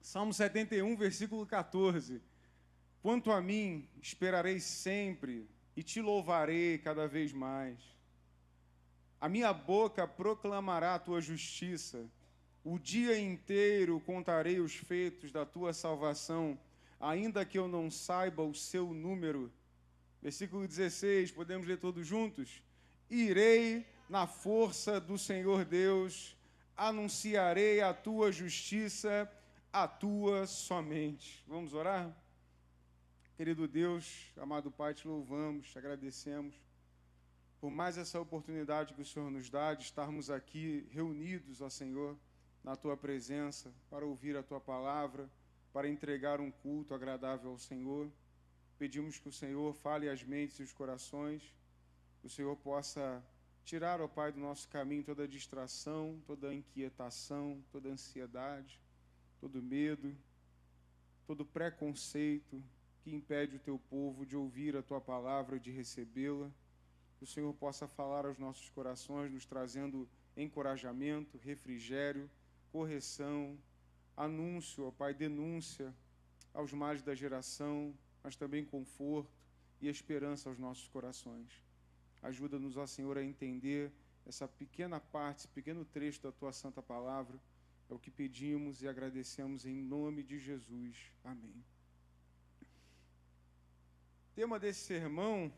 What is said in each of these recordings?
Salmo 71, versículo 14. Quanto a mim, esperarei sempre e te louvarei cada vez mais. A minha boca proclamará a tua justiça. O dia inteiro contarei os feitos da tua salvação, ainda que eu não saiba o seu número. Versículo 16, podemos ler todos juntos? Irei na força do Senhor Deus, anunciarei a tua justiça, a tua somente. Vamos orar? Querido Deus, amado Pai, te louvamos, te agradecemos por mais essa oportunidade que o Senhor nos dá de estarmos aqui reunidos, ó Senhor, na tua presença, para ouvir a tua palavra, para entregar um culto agradável ao Senhor. Pedimos que o Senhor fale as mentes e os corações, que o Senhor possa tirar, ó Pai, do nosso caminho toda distração, toda inquietação, toda ansiedade, todo medo, todo preconceito que impede o teu povo de ouvir a tua palavra, de recebê-la. Que o Senhor possa falar aos nossos corações, nos trazendo encorajamento, refrigério, correção, anúncio, ó Pai, denúncia aos males da geração, mas também conforto e esperança aos nossos corações. Ajuda-nos, ó Senhor, a entender essa pequena parte, esse pequeno trecho da tua santa palavra. É o que pedimos e agradecemos em nome de Jesus. Amém. O tema desse sermão,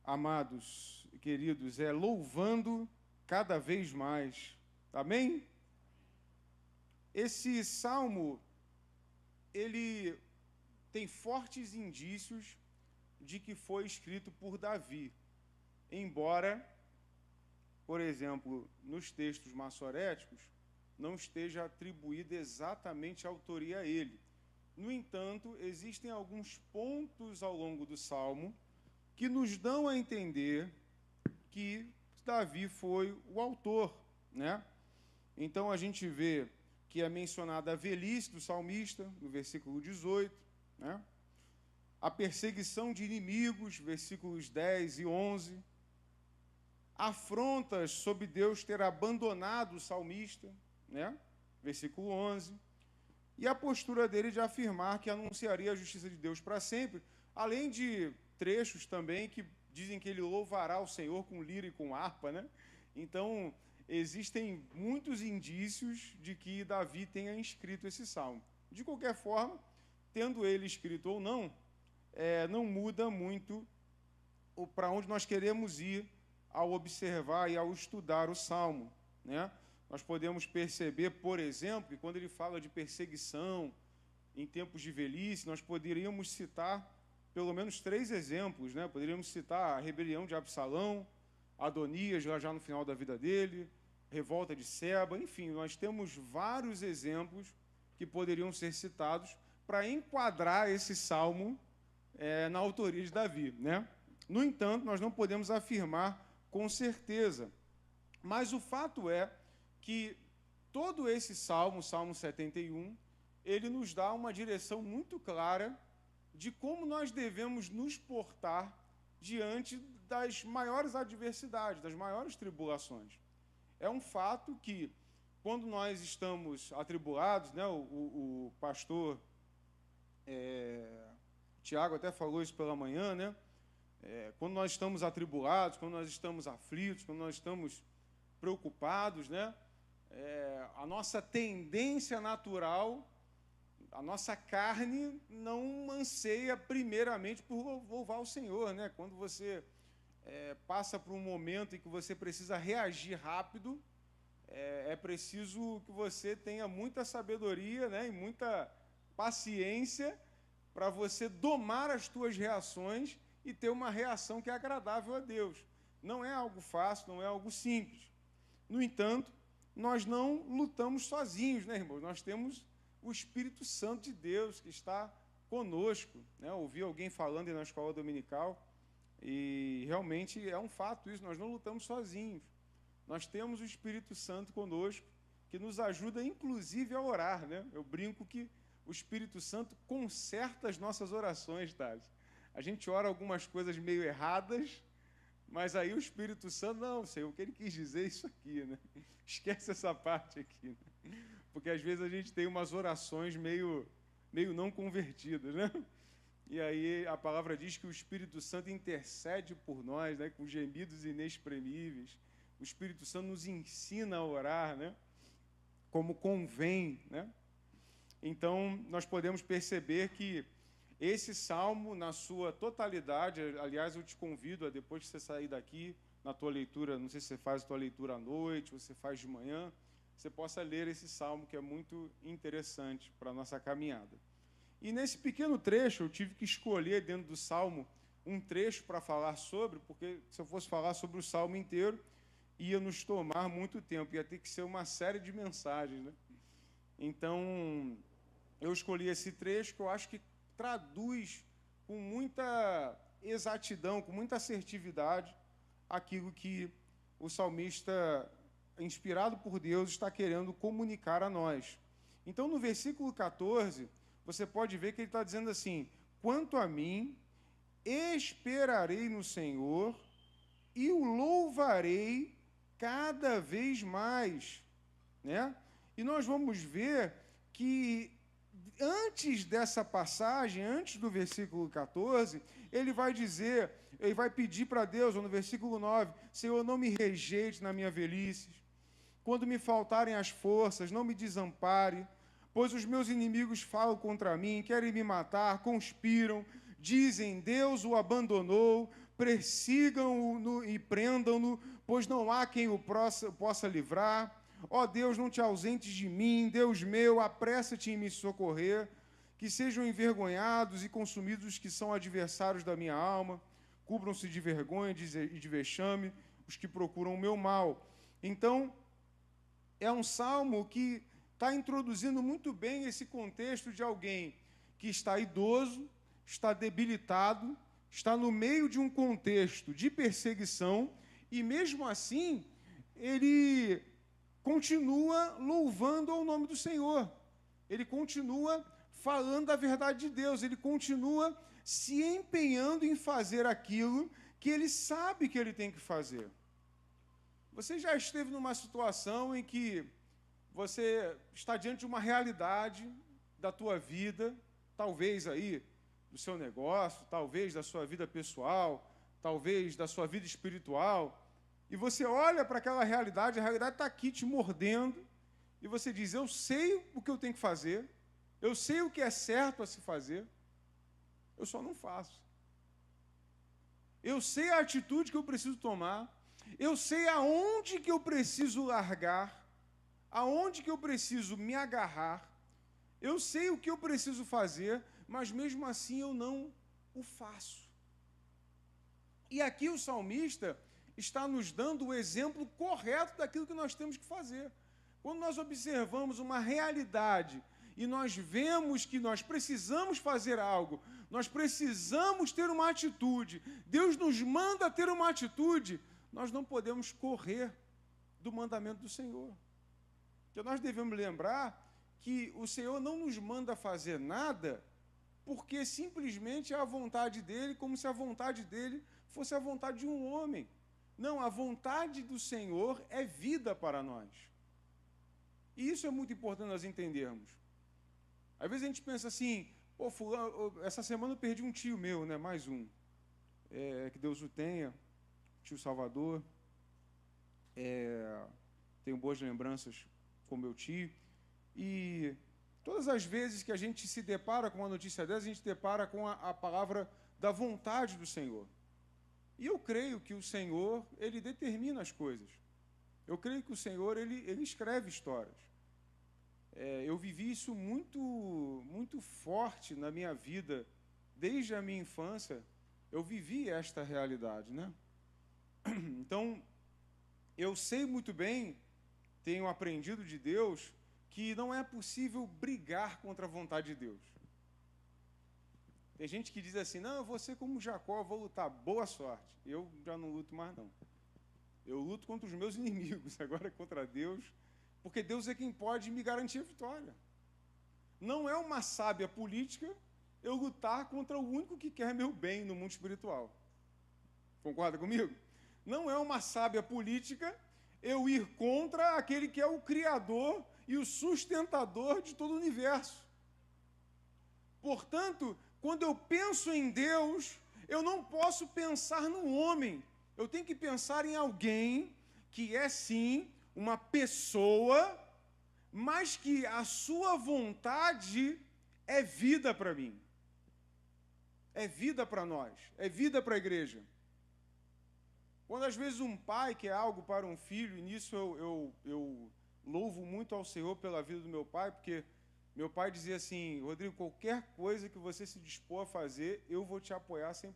amados e queridos, é louvando cada vez mais. Amém? Esse salmo, ele tem fortes indícios de que foi escrito por Davi. Embora, por exemplo, nos textos maçoréticos, não esteja atribuída exatamente a autoria a ele. No entanto, existem alguns pontos ao longo do salmo que nos dão a entender que Davi foi o autor, né? Então a gente vê que é mencionada a velhice do salmista, no versículo 18, né? A perseguição de inimigos, versículos 10 e 11, afrontas sobre Deus ter abandonado o salmista, né? Versículo 11, e a postura dele de afirmar que anunciaria a justiça de Deus para sempre, além de trechos também que dizem que ele louvará o Senhor com lira e com harpa, né? Então, existem muitos indícios de que Davi tenha escrito esse salmo. De qualquer forma, tendo ele escrito ou não, não muda muito para onde nós queremos ir ao observar e ao estudar o salmo, né? Nós podemos perceber, por exemplo, que quando ele fala de perseguição em tempos de velhice, nós poderíamos citar pelo menos 3 exemplos, né? Poderíamos citar a rebelião de Absalão, Adonias, já no final da vida dele, revolta de Seba, enfim, nós temos vários exemplos que poderiam ser citados para enquadrar esse salmo na autoria de Davi, né? No entanto, nós não podemos afirmar com certeza, mas o fato é que todo esse salmo, Salmo 71, ele nos dá uma direção muito clara de como nós devemos nos portar diante das maiores adversidades, das maiores tribulações. É um fato que, quando nós estamos atribulados, né, o pastor Tiago até falou isso pela manhã, né? Quando nós estamos atribulados, quando nós estamos aflitos, quando nós estamos preocupados, né? A nossa tendência natural, a nossa carne não anseia primeiramente por louvar o Senhor, né? Quando você passa por um momento em que você precisa reagir rápido, é preciso que você tenha muita sabedoria, né? E muita paciência para você domar as tuas reações e ter uma reação que é agradável a Deus. Não é algo fácil, não é algo simples. No entanto, nós não lutamos sozinhos, né, irmãos? Nós temos o Espírito Santo de Deus que está conosco, né? Eu ouvi alguém falando na escola dominical e realmente é um fato isso, nós não lutamos sozinhos. Nós temos o Espírito Santo conosco que nos ajuda inclusive a orar, né? Eu brinco que o Espírito Santo conserta as nossas orações, Thales. A gente ora algumas coisas meio erradas, mas aí o Espírito Santo, não, Senhor, o que ele quis dizer é isso aqui, né? Esquece essa parte aqui, né? Porque às vezes a gente tem umas orações meio não convertidas, né? E aí a palavra diz que o Espírito Santo intercede por nós, né, com gemidos inexprimíveis. O Espírito Santo nos ensina a orar, né, como convém, né? Então, nós podemos perceber que esse salmo, na sua totalidade, aliás, eu te convido a, depois que você sair daqui, na tua leitura, não sei se você faz a tua leitura à noite, ou você faz de manhã, você possa ler esse salmo, que é muito interessante para a nossa caminhada. E nesse pequeno trecho, eu tive que escolher dentro do Salmo um trecho para falar sobre, porque se eu fosse falar sobre o Salmo inteiro, ia nos tomar muito tempo, ia ter que ser uma série de mensagens, né? Então, eu escolhi esse trecho que eu acho que traduz com muita exatidão, com muita assertividade, aquilo que o salmista, inspirado por Deus, está querendo comunicar a nós. Então, no versículo 14... você pode ver que ele está dizendo assim: quanto a mim, esperarei no Senhor e o louvarei cada vez mais, né? E nós vamos ver que antes dessa passagem, antes do versículo 14, ele vai dizer, ele vai pedir para Deus, no versículo 9, Senhor, não me rejeite na minha velhice, quando me faltarem as forças, não me desampare, pois os meus inimigos falam contra mim, querem me matar, conspiram, dizem, Deus o abandonou, persigam-o e prendam-no, pois não há quem o possa livrar. Ó Deus, não te ausentes de mim, Deus meu, apressa-te em me socorrer, que sejam envergonhados e consumidos os que são adversários da minha alma, cubram-se de vergonha e de vexame os que procuram o meu mal. Então, é um salmo que está introduzindo muito bem esse contexto de alguém que está idoso, está debilitado, está no meio de um contexto de perseguição e, mesmo assim, ele continua louvando ao nome do Senhor. Ele continua falando a verdade de Deus, ele continua se empenhando em fazer aquilo que ele sabe que ele tem que fazer. Você já esteve numa situação em que você está diante de uma realidade da tua vida, talvez aí do seu negócio, talvez da sua vida pessoal, talvez da sua vida espiritual, e você olha para aquela realidade, a realidade está aqui te mordendo, e você diz, eu sei o que eu tenho que fazer, eu sei o que é certo a se fazer, eu só não faço. Eu sei a atitude que eu preciso tomar, eu sei aonde que eu preciso largar, aonde que eu preciso me agarrar, eu sei o que eu preciso fazer, mas mesmo assim eu não o faço. E aqui o salmista está nos dando o exemplo correto daquilo que nós temos que fazer. Quando nós observamos uma realidade e nós vemos que nós precisamos fazer algo, nós precisamos ter uma atitude, Deus nos manda ter uma atitude, nós não podemos correr do mandamento do Senhor. Porque nós devemos lembrar que o Senhor não nos manda fazer nada porque simplesmente é a vontade dele, como se a vontade dele fosse a vontade de um homem. Não, a vontade do Senhor é vida para nós. E isso é muito importante nós entendermos. Às vezes a gente pensa assim, pô, fulano, essa semana eu perdi um tio meu, né? Mais um. Que Deus o tenha, tio Salvador. Tenho boas lembranças com meu tio. E todas as vezes que a gente se depara com uma notícia dessa, a gente depara com a palavra da vontade do Senhor. E eu creio que o Senhor, ele determina as coisas. Eu creio que o Senhor, ele escreve histórias. Eu vivi isso muito, muito forte na minha vida, desde a minha infância, eu vivi esta realidade, né? Então, eu sei muito bem, tenho aprendido de Deus, que não é possível brigar contra a vontade de Deus. Tem gente que diz assim, não, eu vou ser como Jacó, vou lutar, boa sorte. Eu já não luto mais, não. Eu luto contra os meus inimigos, agora contra Deus, porque Deus é quem pode me garantir a vitória. Não é uma sábia política eu lutar contra o único que quer meu bem no mundo espiritual. Concorda comigo? Não é uma sábia política eu ir contra aquele que é o Criador e o sustentador de todo o universo. Portanto, quando eu penso em Deus, eu não posso pensar no homem. Eu tenho que pensar em alguém que é, sim, uma pessoa, mas que a sua vontade é vida para mim. É vida para nós, é vida para a igreja. Quando às vezes um pai quer algo para um filho, e nisso eu louvo muito ao Senhor pela vida do meu pai, porque meu pai dizia assim: Rodrigo, qualquer coisa que você se dispor a fazer, eu vou te apoiar 100%.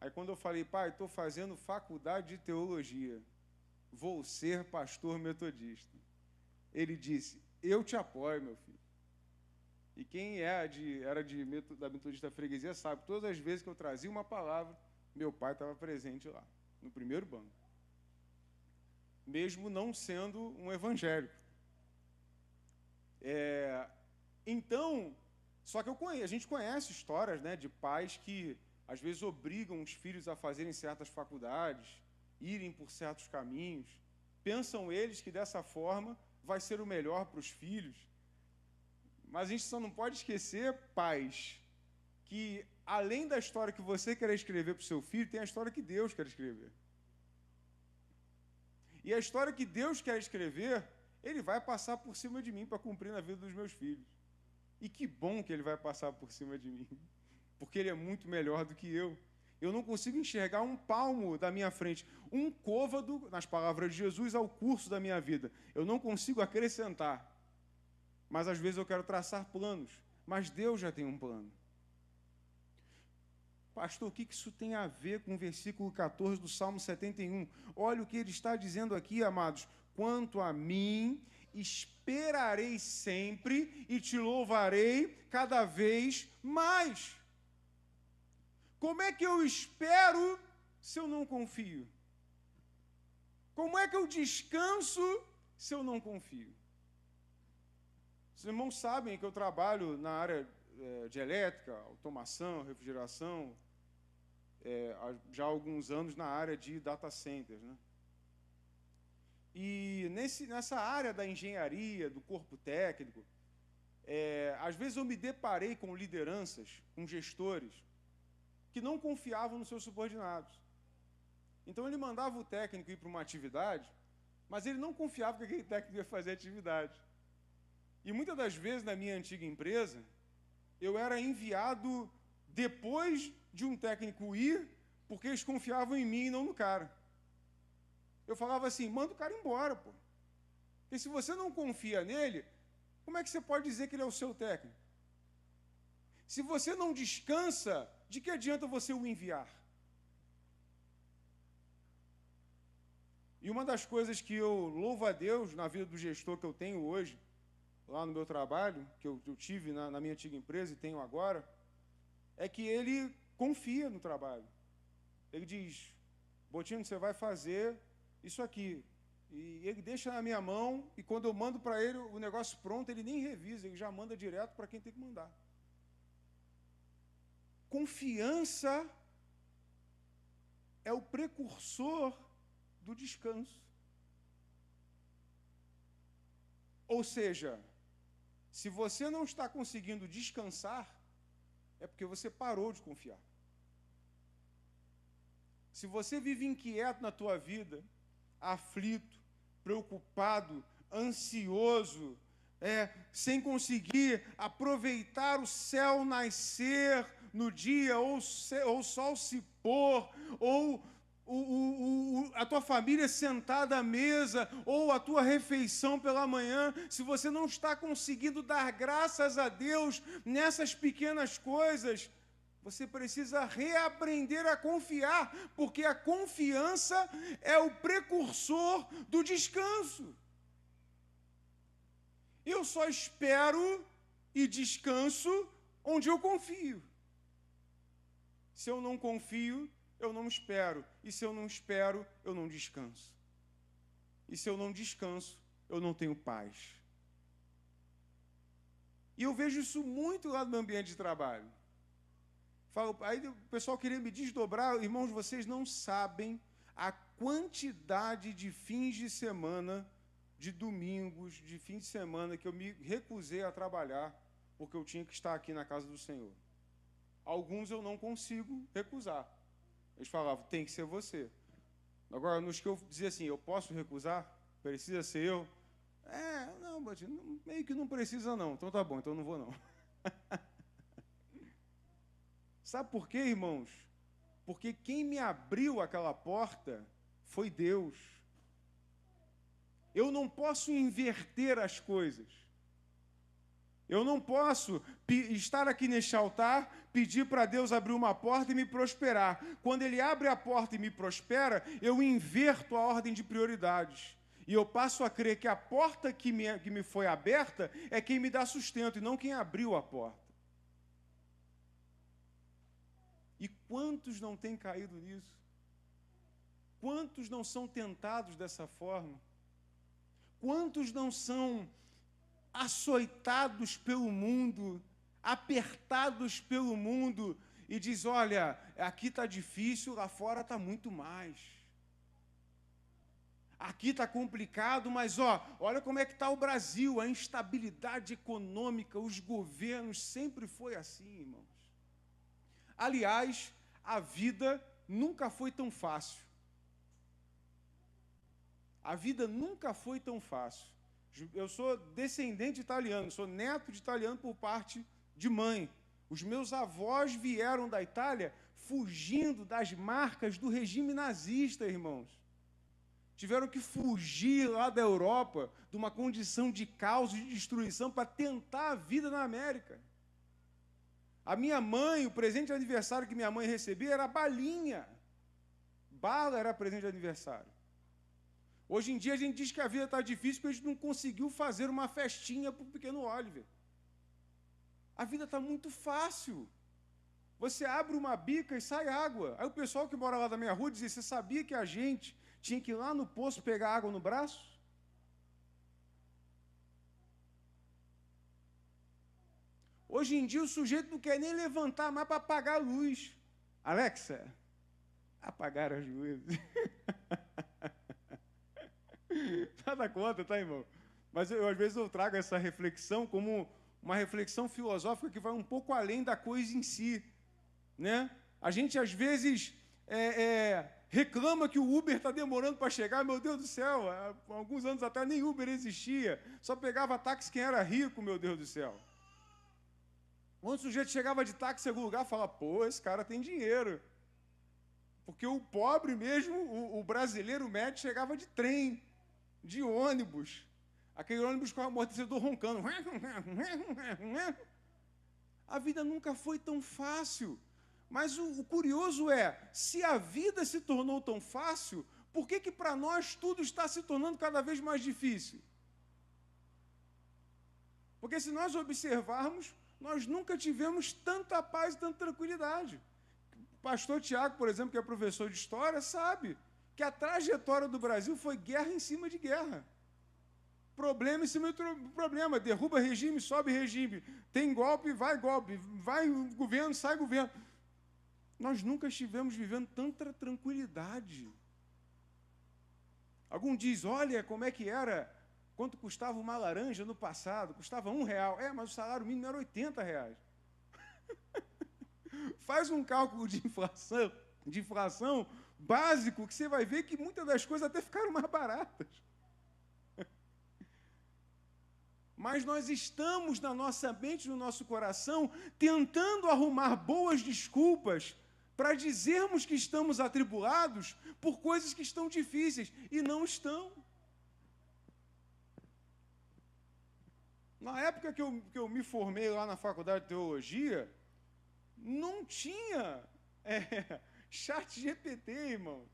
Aí quando eu falei: pai, estou fazendo faculdade de teologia, vou ser pastor metodista, ele disse: eu te apoio, meu filho. E quem era da metodista freguesia sabe, todas as vezes que eu trazia uma palavra, meu pai estava presente lá, no primeiro banco. Mesmo não sendo um evangélico. Então, só que a gente conhece histórias, né, de pais que, às vezes, obrigam os filhos a fazerem certas faculdades, irem por certos caminhos. Pensam eles que, dessa forma, vai ser o melhor para os filhos. Mas a gente só não pode esquecer, pais, que além da história que você quer escrever para o seu filho, tem a história que Deus quer escrever. E a história que Deus quer escrever, Ele vai passar por cima de mim para cumprir na vida dos meus filhos. E que bom que Ele vai passar por cima de mim, porque Ele é muito melhor do que eu. Eu não consigo enxergar um palmo da minha frente, um côvado, nas palavras de Jesus, ao curso da minha vida. Eu não consigo acrescentar. Mas às vezes eu quero traçar planos, mas Deus já tem um plano. Pastor, o que isso tem a ver com o versículo 14 do Salmo 71? Olha o que ele está dizendo aqui, amados. Quanto a mim, esperarei sempre e te louvarei cada vez mais. Como é que eu espero se eu não confio? Como é que eu descanso se eu não confio? Os irmãos sabem que eu trabalho na área de elétrica, automação, refrigeração, já há alguns anos na área de data centers, né? E nessa área da engenharia, do corpo técnico, às vezes eu me deparei com lideranças, com gestores, que não confiavam nos seus subordinados. Então ele mandava o técnico ir para uma atividade, mas ele não confiava que aquele técnico ia fazer a atividade. E muitas das vezes, na minha antiga empresa, eu era enviado depois de um técnico ir, porque eles confiavam em mim e não no cara. Eu falava assim: manda o cara embora, pô. Porque se você não confia nele, como é que você pode dizer que ele é o seu técnico? Se você não descansa, de que adianta você o enviar? E uma das coisas que eu louvo a Deus na vida do gestor que eu tenho hoje, lá no meu trabalho, que eu tive na minha antiga empresa e tenho agora, é que ele confia no trabalho. Ele diz: Bottino, você vai fazer isso aqui. E ele deixa na minha mão, e quando eu mando para ele o negócio pronto, ele nem revisa, ele já manda direto para quem tem que mandar. Confiança é o precursor do descanso. Ou seja, se você não está conseguindo descansar, é porque você parou de confiar. Se você vive inquieto na tua vida, aflito, preocupado, ansioso, sem conseguir aproveitar o céu nascer no dia, ou o sol se pôr, ou a tua família sentada à mesa, ou a tua refeição pela manhã, se você não está conseguindo dar graças a Deus nessas pequenas coisas, você precisa reaprender a confiar, porque a confiança é o precursor do descanso. Eu só espero e descanso onde eu confio. Se eu não confio, eu não espero. E se eu não espero, eu não descanso. E se eu não descanso, eu não tenho paz. E eu vejo isso muito lá no meu ambiente de trabalho. Aí o pessoal queria me desdobrar. Irmãos, vocês não sabem a quantidade de fins de semana de domingos, de fim de semana, que eu me recusei a trabalhar, porque eu tinha que estar aqui na casa do Senhor. Alguns eu não consigo recusar. Eles falavam, tem que ser você. Agora, nos que eu dizia assim, eu posso recusar? Precisa ser eu? Não, meio que não precisa não. Então tá bom, então não vou não. Sabe por quê, irmãos? Porque quem me abriu aquela porta foi Deus. Eu não posso inverter as coisas. Eu não posso estar aqui neste altar, pedir para Deus abrir uma porta e me prosperar. Quando Ele abre a porta e me prospera, eu inverto a ordem de prioridades. E eu passo a crer que a porta que me foi aberta é quem me dá sustento e não quem abriu a porta. E quantos não têm caído nisso? Quantos não são tentados dessa forma? Quantos não são açoitados pelo mundo, apertados pelo mundo, e diz, olha, aqui está difícil, lá fora está muito mais. Aqui está complicado, mas olha como é que está o Brasil, a instabilidade econômica, os governos, sempre foi assim, irmãos. Aliás, a vida nunca foi tão fácil. A vida nunca foi tão fácil. Eu sou descendente italiano, sou neto de italiano por parte de mãe. Os meus avós vieram da Itália fugindo das marcas do regime nazista, irmãos. Tiveram que fugir lá da Europa de uma condição de caos e de destruição para tentar a vida na América. A minha mãe, o presente de aniversário que minha mãe recebia era balinha. Bala era presente de aniversário. Hoje em dia a gente diz que a vida está difícil porque a gente não conseguiu fazer uma festinha para o pequeno Oliver. A vida está muito fácil. Você abre uma bica e sai água. Aí o pessoal que mora lá da minha rua dizia, você sabia que a gente tinha que ir lá no poço pegar água no braço? Hoje em dia o sujeito não quer nem levantar mais para apagar a luz. Alexa, apagar as luzes. Nada contra, tá, irmão? Mas às vezes eu trago essa reflexão como uma reflexão filosófica que vai um pouco além da coisa em si, né? A gente, às vezes, reclama que o Uber está demorando para chegar. Meu Deus do céu, há alguns anos atrás nem Uber existia. Só pegava táxi quem era rico, meu Deus do céu. Quando o sujeito chegava de táxi em algum lugar, falava, pô, esse cara tem dinheiro. Porque o pobre mesmo, o brasileiro médio, chegava de trem, de ônibus. Aquele ônibus com o amortecedor roncando. A vida nunca foi tão fácil. Mas o curioso é, se a vida se tornou tão fácil, por que para nós tudo está se tornando cada vez mais difícil? Porque se nós observarmos, nós nunca tivemos tanta paz e tanta tranquilidade. O pastor Tiago, por exemplo, que é professor de história, sabe que a trajetória do Brasil foi guerra em cima de guerra. Problema em cima de problema. Derruba regime, sobe regime. Tem golpe, vai governo, sai governo. Nós nunca estivemos vivendo tanta tranquilidade. Algum diz, olha como é que era, quanto custava uma laranja no passado, custava R$1. Mas o salário mínimo era R$80. Faz um cálculo de inflação básico, que você vai ver que muitas das coisas até ficaram mais baratas. Mas nós estamos na nossa mente, no nosso coração, tentando arrumar boas desculpas para dizermos que estamos atribulados por coisas que estão difíceis, e não estão. Na época que eu me formei lá na Faculdade de Teologia, não tinha chat GPT, irmãos.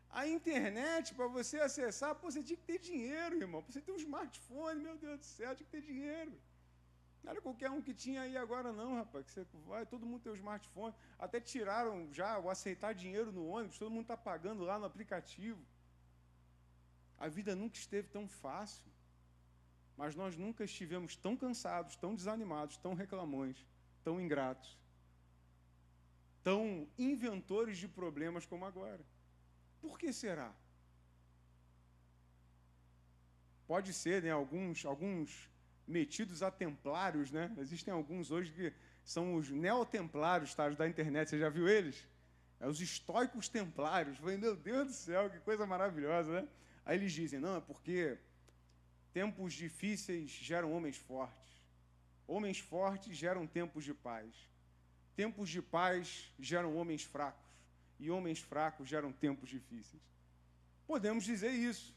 A internet, para você acessar, você tinha que ter dinheiro, irmão. Para você ter um smartphone, meu Deus do céu, tinha que ter dinheiro. Não era qualquer um que tinha aí agora não, rapaz. Que todo mundo tem um smartphone. Até tiraram já o aceitar dinheiro no ônibus, todo mundo está pagando lá no aplicativo. A vida nunca esteve tão fácil. Mas nós nunca estivemos tão cansados, tão desanimados, tão reclamões, tão ingratos, tão inventores de problemas como agora. Por que será? pode ser, né, alguns metidos a templários, né? Existem alguns hoje que são os neotemplários, tá, da internet, você já viu eles? É os estoicos templários. Eu falei, meu Deus do céu, que coisa maravilhosa, né? Aí eles dizem, não, é porque tempos difíceis geram homens fortes geram tempos de paz, tempos de paz geram homens fracos, e homens fracos geram tempos difíceis. Podemos dizer isso.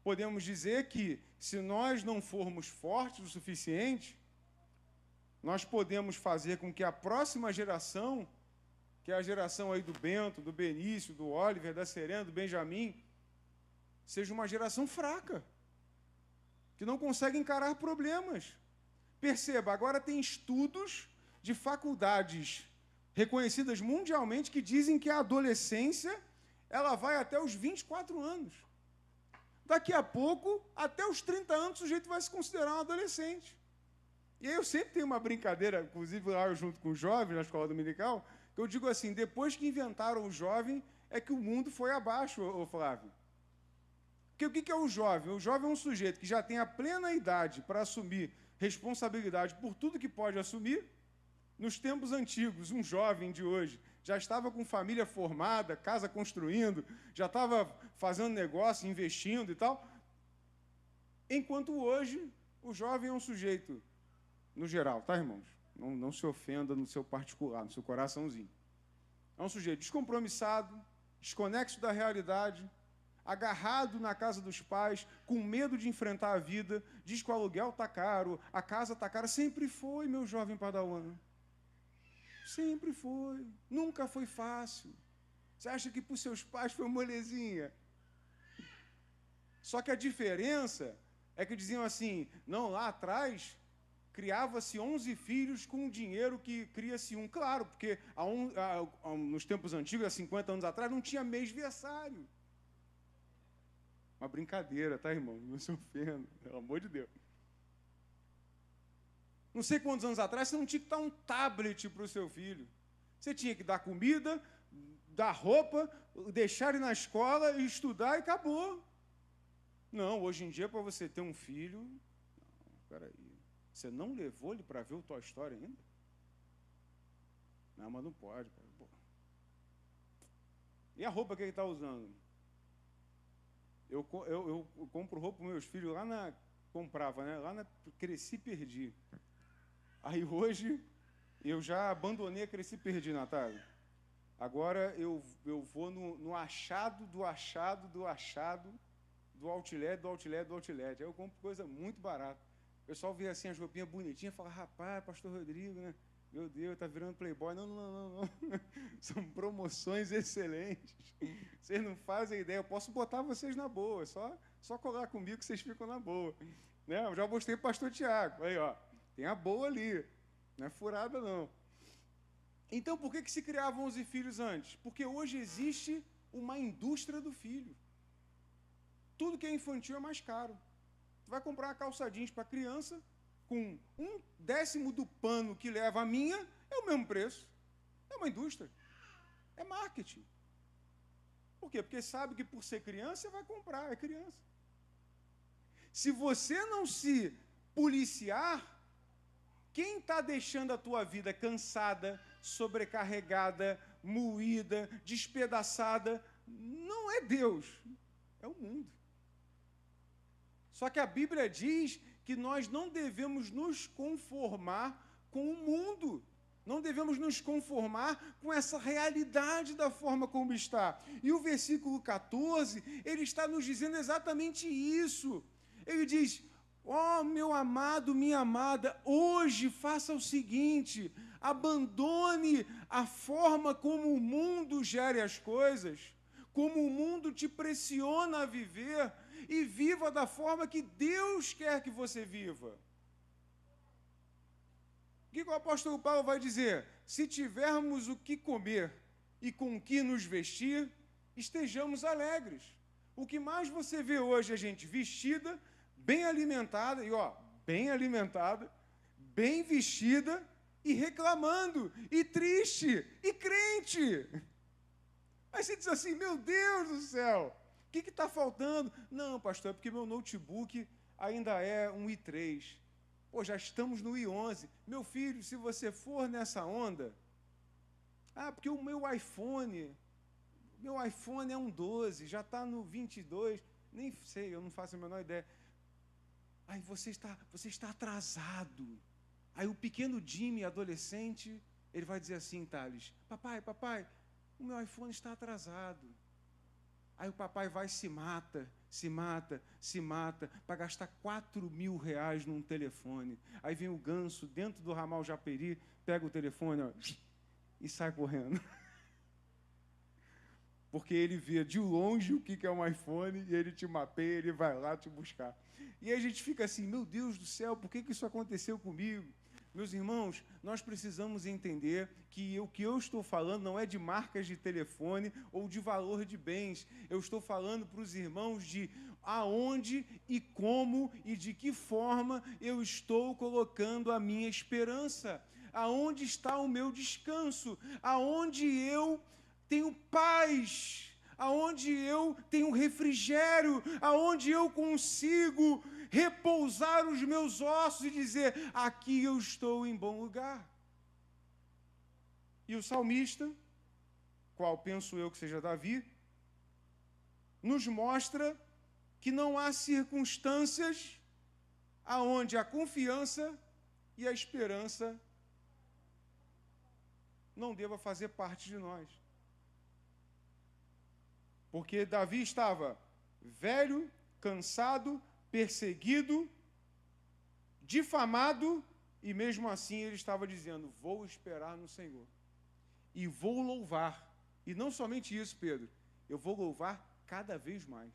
Podemos dizer que, se nós não formos fortes o suficiente, nós podemos fazer com que a próxima geração, que é a geração aí do Bento, do Benício, do Oliver, da Serena, do Benjamin, seja uma geração fraca, que não consegue encarar problemas. Perceba, agora tem estudos de faculdades reconhecidas mundialmente que dizem que a adolescência ela vai até os 24 anos. Daqui a pouco, até os 30 anos, o sujeito vai se considerar um adolescente. E aí eu sempre tenho uma brincadeira, inclusive lá junto com os jovens, na escola dominical, que eu digo assim, depois que inventaram o jovem, é que o mundo foi abaixo, ô Flávio. Porque o que é o jovem? O jovem é um sujeito que já tem a plena idade para assumir responsabilidade por tudo que pode assumir. Nos tempos antigos, um jovem de hoje já estava com família formada, casa construindo, já estava fazendo negócio, investindo e tal. Enquanto hoje, o jovem é um sujeito, no geral, tá, irmãos? Não se ofenda no seu particular, no seu coraçãozinho. É um sujeito descompromissado, desconexo da realidade, agarrado na casa dos pais, com medo de enfrentar a vida, diz que o aluguel está caro, a casa está cara. Sempre foi, meu jovem padawan. Sempre foi. Nunca foi fácil. Você acha que para os seus pais foi molezinha? Só que a diferença é que diziam assim, não, lá atrás criava-se 11 filhos com o dinheiro que cria-se um. Claro, porque nos tempos antigos, há 50 anos atrás, não tinha mêsversário. Uma brincadeira, tá, irmão? Não se ofenda, pelo amor de Deus. Não sei quantos anos atrás, você não tinha que dar um tablet para o seu filho. Você tinha que dar comida, dar roupa, deixar ele na escola, estudar e acabou. Não, hoje em dia, para você ter um filho... Não, peraí. Você não levou ele para ver o Toy Story ainda? Não, mas não pode. Pô. E a roupa que ele está usando? Eu compro roupa para meus filhos lá na... Comprava, né? Lá na Cresci e Perdi. Aí hoje, eu já abandonei a Cresci e Perdi, Natália. Agora eu vou no achado do achado do achado do outlet, do outlet, do outlet. Aí eu compro coisa muito barata. O pessoal vê assim as roupinhas bonitinhas e fala, rapaz, pastor Rodrigo, né? Meu Deus, tá virando playboy. Não. São promoções excelentes. Vocês não fazem ideia. Eu posso botar vocês na boa. Só colar comigo que vocês ficam na boa. Né? Eu já mostrei para o pastor Tiago. Aí, ó, tem a boa ali. Não é furada, não. Então, por que se criavam 11 filhos antes? Porque hoje existe uma indústria do filho. Tudo que é infantil é mais caro. Tu vai comprar uma calça jeans para criança, com 1/10 do pano que leva a minha, é o mesmo preço. É uma indústria. É marketing. Por quê? Porque sabe que por ser criança, você vai comprar, é criança. Se você não se policiar, quem está deixando a tua vida cansada, sobrecarregada, moída, despedaçada, não é Deus, é o mundo. Só que a Bíblia diz que nós não devemos nos conformar com o mundo. Não devemos nos conformar com essa realidade da forma como está. E o versículo 14, ele está nos dizendo exatamente isso. Ele diz, ó, meu amado, minha amada, hoje faça o seguinte, abandone a forma como o mundo gere as coisas, como o mundo te pressiona a viver, e viva da forma que Deus quer que você viva. O que o apóstolo Paulo vai dizer? Se tivermos o que comer e com o que nos vestir, estejamos alegres. O que mais você vê hoje é gente vestida, bem alimentada, e ó, bem alimentada, bem vestida, e reclamando, e triste, e crente. Aí você diz assim, meu Deus do céu, O que está faltando? Não, pastor, é porque meu notebook ainda é um i3. Pô, já estamos no i11. Meu filho, se você for nessa onda... porque o meu iPhone é um 12, já está no 22, nem sei, eu não faço a menor ideia. Aí você está atrasado. Aí o pequeno Jimmy, adolescente, ele vai dizer assim, Thales, papai, o meu iPhone está atrasado. Aí o papai vai e se mata, para gastar R$4.000 num telefone. Aí vem o ganso dentro do ramal Japeri, pega o telefone, ó, e sai correndo. Porque ele vê de longe o que é um iPhone e ele te mapeia, ele vai lá te buscar. E aí a gente fica assim, meu Deus do céu, por que isso aconteceu comigo? Meus irmãos, nós precisamos entender que o que eu estou falando não é de marcas de telefone ou de valor de bens. Eu estou falando para os irmãos de aonde e como e de que forma eu estou colocando a minha esperança. Aonde está o meu descanso? Aonde eu tenho paz, aonde eu tenho refrigério, aonde eu consigo repousar os meus ossos e dizer, aqui eu estou em bom lugar. E o salmista, qual penso eu que seja Davi, nos mostra que não há circunstâncias aonde a confiança e a esperança não deva fazer parte de nós. Porque Davi estava velho, cansado, perseguido, difamado, e mesmo assim ele estava dizendo, vou esperar no Senhor. E vou louvar. E não somente isso, Pedro, eu vou louvar cada vez mais.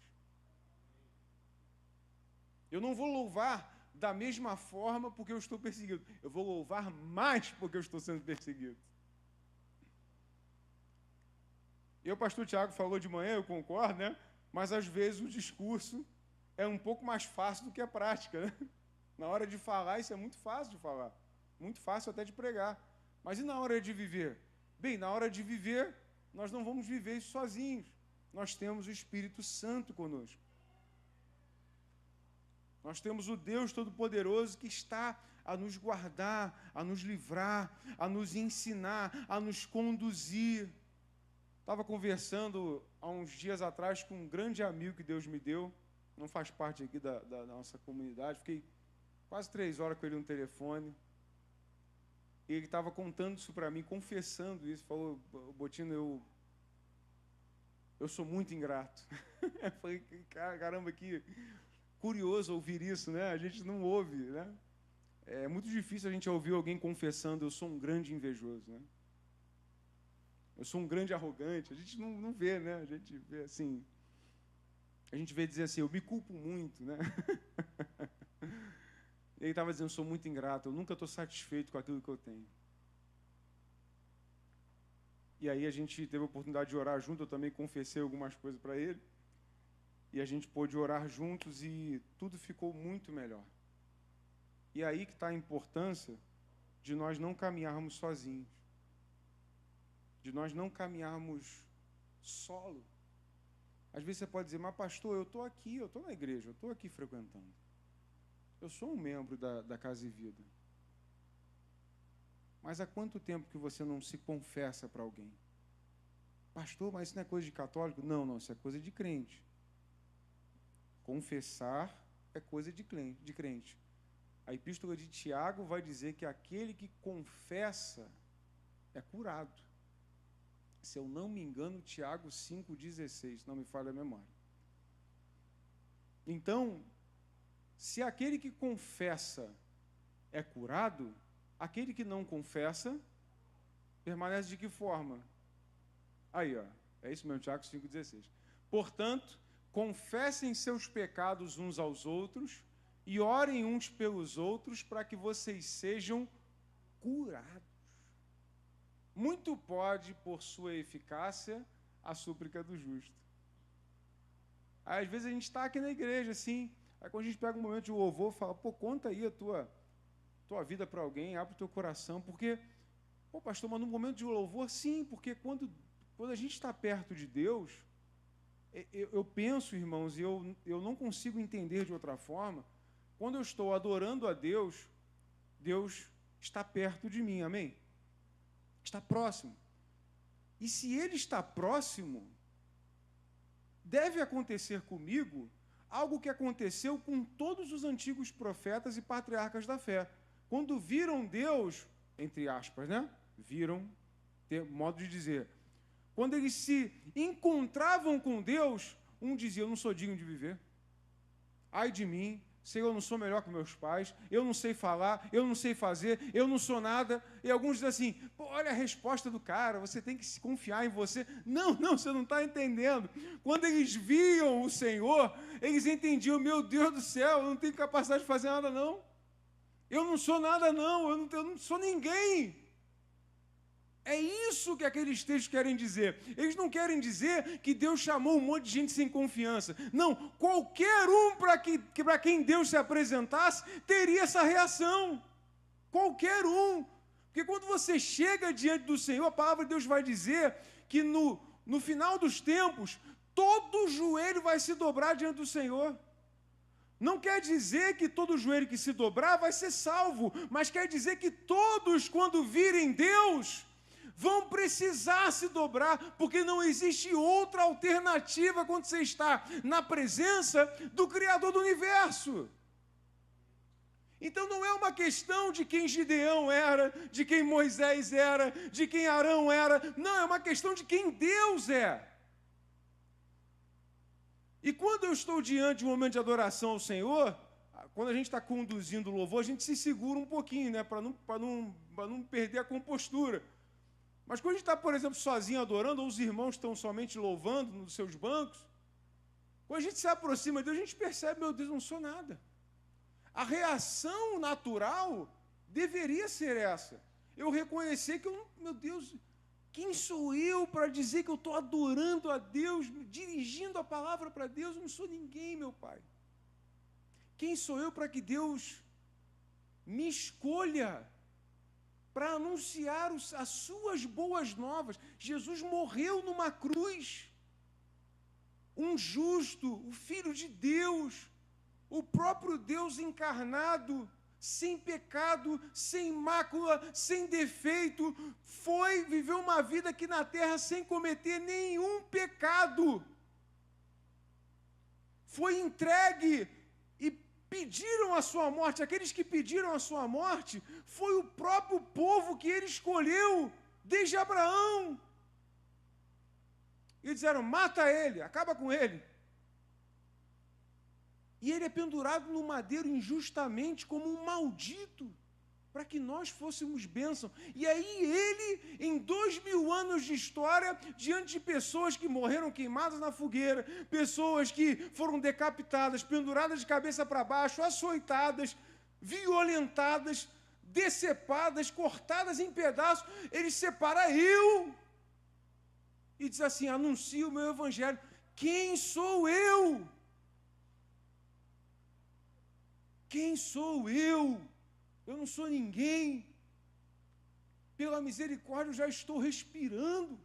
Eu não vou louvar da mesma forma porque eu estou perseguido. Eu vou louvar mais porque eu estou sendo perseguido. E o pastor Tiago falou de manhã, eu concordo, né? Mas às vezes o discurso é um pouco mais fácil do que a prática, né? Na hora de falar, isso é muito fácil de falar. Muito fácil até de pregar. Mas e na hora de viver? Bem, na hora de viver, nós não vamos viver isso sozinhos. Nós temos o Espírito Santo conosco. Nós temos o Deus Todo-Poderoso que está a nos guardar, a nos livrar, a nos ensinar, a nos conduzir. Estava conversando há uns dias atrás com um grande amigo que Deus me deu, não faz parte aqui da nossa comunidade, fiquei quase 3 horas com ele no telefone, e ele estava contando isso para mim, confessando isso, falou, Botino, eu sou muito ingrato. Eu falei, caramba, que curioso ouvir isso, né? A gente não ouve, né? É muito difícil a gente ouvir alguém confessando, eu sou um grande invejoso, né? Eu sou um grande arrogante, a gente não vê, né? A gente vê assim, a gente vê dizer assim, eu me culpo muito, né? Ele estava dizendo, eu sou muito ingrato, eu nunca estou satisfeito com aquilo que eu tenho. E aí a gente teve a oportunidade de orar junto, eu também confessei algumas coisas para ele, e a gente pôde orar juntos e tudo ficou muito melhor. E aí que está a importância de nós não caminharmos sozinhos, de nós não caminharmos solo. Às vezes você pode dizer, mas pastor, eu estou aqui, eu estou na igreja, eu estou aqui frequentando. Eu sou um membro da Casa e Vida. Mas há quanto tempo que você não se confessa para alguém? Pastor, mas isso não é coisa de católico? Não, isso é coisa de crente. Confessar é coisa de crente. A epístola de Tiago vai dizer que aquele que confessa é curado. Se eu não me engano, Tiago 5,16, não me falha a memória. Então, se aquele que confessa é curado, aquele que não confessa permanece de que forma? Aí, ó, é isso mesmo, Tiago 5,16. Portanto, confessem seus pecados uns aos outros e orem uns pelos outros para que vocês sejam curados. Muito pode, por sua eficácia, a súplica do justo. Aí, às vezes a gente está aqui na igreja, assim, aí quando a gente pega um momento de louvor, fala, conta aí a tua vida para alguém, abre o teu coração, porque, pastor, mas no momento de louvor, sim, porque quando a gente está perto de Deus, Eu penso, irmãos, e eu não consigo entender de outra forma, quando eu estou adorando a Deus, Deus está perto de mim, amém? Está próximo. E se Ele está próximo, deve acontecer comigo algo que aconteceu com todos os antigos profetas e patriarcas da fé. Quando viram Deus, entre aspas, né? Viram, modo de dizer. Quando eles se encontravam com Deus, um dizia, eu não sou digno de viver. Ai de mim, Senhor, eu não sou melhor que meus pais, eu não sei falar, eu não sei fazer, eu não sou nada. E alguns dizem assim, pô, olha a resposta do cara, você tem que se confiar em você. Não, você não está entendendo. Quando eles viam o Senhor, eles entendiam, meu Deus do céu, eu não tenho capacidade de fazer nada não. Eu não sou nada não, eu não sou ninguém. É isso que aqueles textos querem dizer. Eles não querem dizer que Deus chamou um monte de gente sem confiança. Não, qualquer um para quem Deus se apresentasse teria essa reação. Qualquer um. Porque quando você chega diante do Senhor, a palavra de Deus vai dizer que no final dos tempos, todo joelho vai se dobrar diante do Senhor. Não quer dizer que todo joelho que se dobrar vai ser salvo, mas quer dizer que todos, quando virem Deus, vão precisar se dobrar, porque não existe outra alternativa quando você está na presença do Criador do Universo. Então não é uma questão de quem Gideão era, de quem Moisés era, de quem Arão era, não, é uma questão de quem Deus é. E quando eu estou diante de um momento de adoração ao Senhor, quando a gente está conduzindo o louvor, a gente se segura um pouquinho, né, para não perder a compostura. Mas quando a gente está, por exemplo, sozinho adorando, ou os irmãos estão somente louvando nos seus bancos, quando a gente se aproxima de Deus, a gente percebe, meu Deus, eu não sou nada. A reação natural deveria ser essa. Eu reconhecer que meu Deus, quem sou eu para dizer que eu estou adorando a Deus, dirigindo a palavra para Deus? Eu não sou ninguém, meu Pai. Quem sou eu para que Deus me escolha para anunciar as suas boas novas? Jesus morreu numa cruz, um justo, o Filho de Deus, o próprio Deus encarnado, sem pecado, sem mácula, sem defeito, viveu uma vida aqui na terra sem cometer nenhum pecado. Foi entregue e pediram a sua morte. Aqueles que pediram a sua morte foi o próprio povo que ele escolheu desde Abraão. E disseram, mata ele, acaba com ele. E ele é pendurado no madeiro injustamente como um maldito, para que nós fôssemos bênção. E aí ele, em 2000 anos de história, diante de pessoas que morreram queimadas na fogueira, pessoas que foram decapitadas, penduradas de cabeça para baixo, açoitadas, violentadas, decepadas, cortadas em pedaços, ele separa eu e diz assim, anuncio o meu evangelho. Quem sou eu? Quem sou eu? Eu não sou ninguém. Pela misericórdia eu já estou respirando.